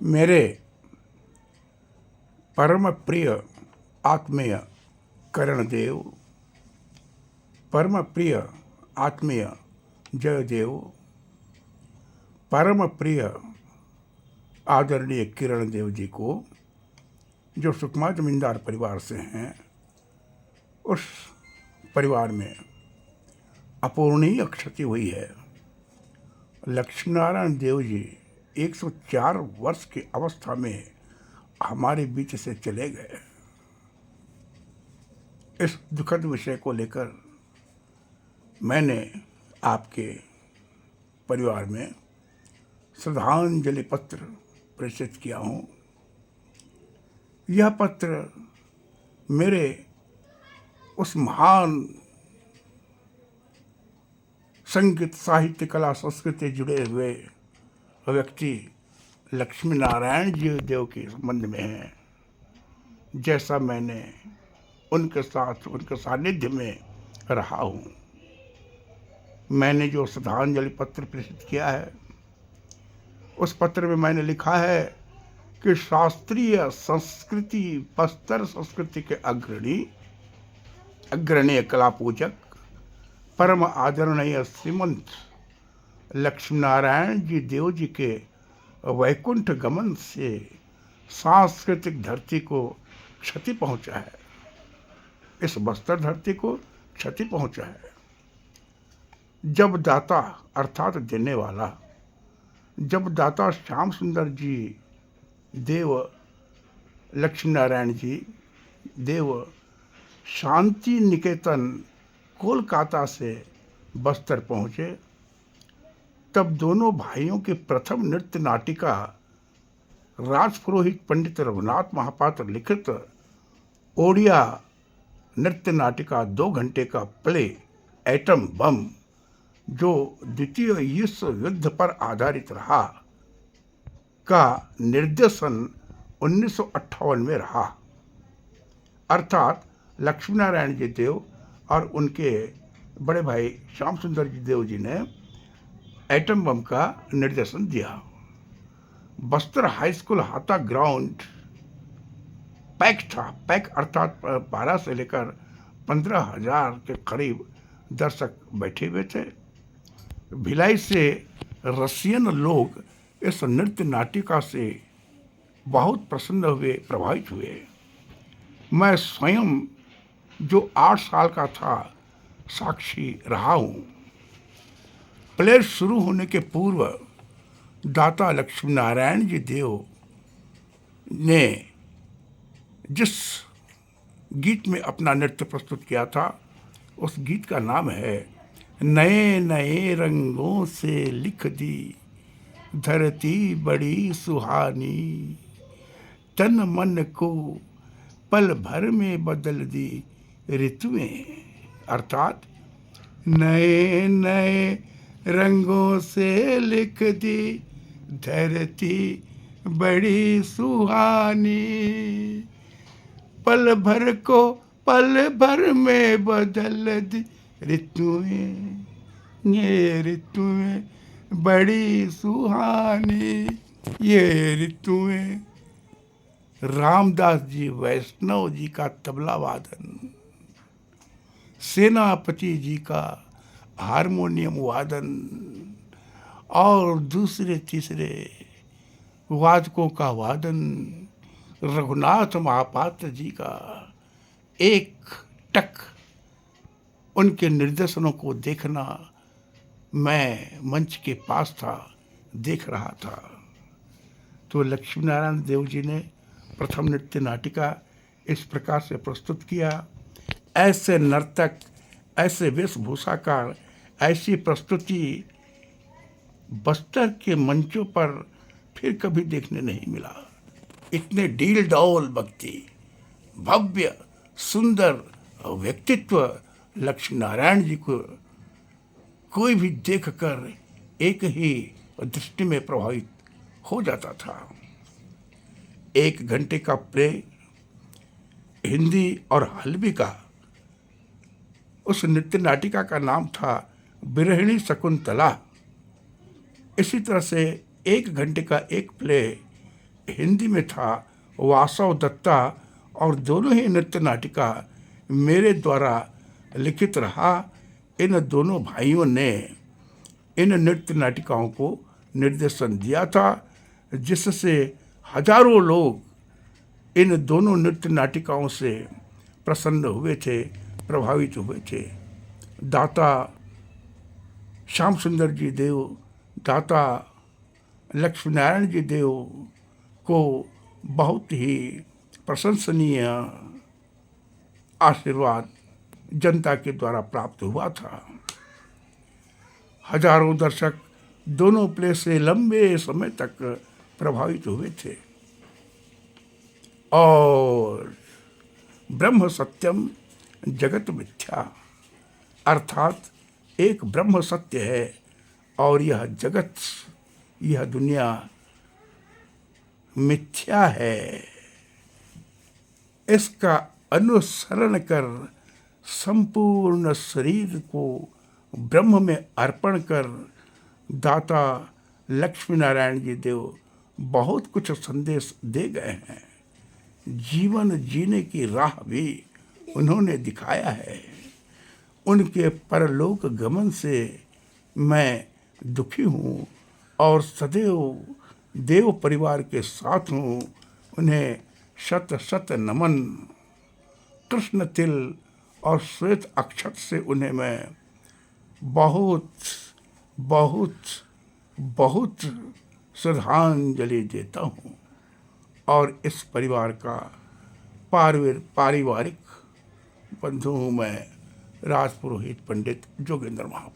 मेरे परम प्रिय आत्मीय करणदेव, परम प्रिय आत्मीय जयदेव, परम प्रिय आदरणीय किरण देव जी को, जो सुकमा जमींदार परिवार से हैं, उस परिवार में अपूर्णीय क्षति हुई है। लक्ष्मीनारायण देव जी 104 वर्ष की अवस्था में हमारे बीच से चले गए। इस दुखद विषय को लेकर मैंने आपके परिवार में श्रद्धांजलि पत्र प्रेषित किया हूँ। यह पत्र मेरे उस महान संगीत, साहित्य, कला, संस्कृति जुड़े हुए व्यक्ति लक्ष्मी नारायण जी देव के संबंध में है। जैसा मैंने उनके साथ, उनके सानिध्य में रहा हूँ, मैंने जो श्रद्धांजलि पत्र प्रेषित किया है, उस पत्र में मैंने लिखा है कि शास्त्रीय संस्कृति, बस्तर संस्कृति के अग्रणीय कला पूजक, परम आदरणीय श्रीमंत लक्ष्मी नारायण जी देव जी के वैकुंठ गमन से सांस्कृतिक धरती को क्षति पहुंचा है। इस बस्तर धरती को क्षति पहुंचा है। जब दाता अर्थात देने वाला, जब दाता श्याम सुंदर जी देव, लक्ष्मी नारायण जी देव शांति निकेतन कोलकाता से बस्तर पहुँचे, तब दोनों भाइयों की प्रथम नृत्य नाटिका राजपुरोहित पंडित रघुनाथ महापात्र लिखित ओडिया नृत्य नाटिका 2 घंटे का प्ले एटम बम, जो द्वितीय विश्व युद्ध पर आधारित रहा, का निर्देशन 1958 में रहा। अर्थात लक्ष्मी नारायण जी देव और उनके बड़े भाई श्याम सुंदर जी देव जी ने एटम बम का निर्देशन दिया। बस्तर हाई स्कूल हाता ग्राउंड पैक था। पैक अर्थात 12 से लेकर 15,000 के करीब दर्शक बैठे हुए थे। भिलाई से रशियन लोग इस नृत्य नाटिका से बहुत प्रसन्न हुए, प्रभावित हुए। मैं स्वयं जो 8 साल का था, साक्षी रहा हूँ। प्ले शुरू होने के पूर्व दाता लक्ष्मी नारायण जी देव ने जिस गीत में अपना नृत्य प्रस्तुत किया था, उस गीत का नाम है नए नए रंगों से लिख दी धरती बड़ी सुहानी, तन मन को पल भर में बदल दी ऋतुएं। अर्थात नए नए रंगों से लिख दी धरती बड़ी सुहानी, पल भर को पल भर में बदल दी ऋतुएं, ये ऋतुएं बड़ी सुहानी, ये ऋतुएं। रामदास जी वैष्णव जी का तबला वादन, सेनापति जी का हारमोनियम वादन और दूसरे तीसरे वादकों का वादन, रघुनाथ महापात्र जी का एक टक उनके निर्देशनों को देखना, मैं मंच के पास था, देख रहा था। तो लक्ष्मी नारायण देव जी ने प्रथम नृत्य नाटिका इस प्रकार से प्रस्तुत किया। ऐसे नर्तक, ऐसे वेशभूषाकार, ऐसी प्रस्तुति बस्तर के मंचों पर फिर कभी देखने नहीं मिला। इतने डील डौल व्यक्ति, भव्य सुंदर व्यक्तित्व लक्ष्मी नारायण जी को कोई भी देखकर एक ही दृष्टि में प्रभावित हो जाता था। 1 घंटे का प्ले हिंदी और हल्बी का, उस नृत्य नाटिका का नाम था बिरहिणी शकुंतला। इसी तरह से 1 घंटे का एक प्ले हिंदी में था, वासव दत्ता, और दोनों ही नृत्य नाटिका मेरे द्वारा लिखित रहा। इन दोनों भाइयों ने इन नृत्य नाटिकाओं को निर्देशन दिया था, जिससे हजारों लोग इन दोनों नृत्य नाटिकाओं से प्रसन्न हुए थे, प्रभावित हुए थे। दाता श्याम सुंदर जी देव, दाता लक्ष्मी नारायण जी देव को बहुत ही प्रशंसनीय आशीर्वाद जनता के द्वारा प्राप्त हुआ था। हजारों दर्शक दोनों प्ले से लंबे समय तक प्रभावित हुए थे। और ब्रह्म सत्यम जगत मिथ्या, अर्थात एक ब्रह्म सत्य है और यह जगत, यह दुनिया मिथ्या है। इसका अनुसरण कर संपूर्ण शरीर को ब्रह्म में अर्पण कर दाता लक्ष्मी नारायण जी देव बहुत कुछ संदेश दे गए हैं। जीवन जीने की राह भी उन्होंने दिखाया है। उनके परलोक गमन से मैं दुखी हूँ और सदैव देव परिवार के साथ हूँ। उन्हें शत शत नमन। कृष्ण तिल और श्वेत अक्षत से उन्हें मैं बहुत बहुत बहुत श्रद्धांजलि देता हूँ। और इस परिवार का पारिवारिक बंधु हूँ मैं, राजपुरोहित पंडित जोगेंद्र महापात्र।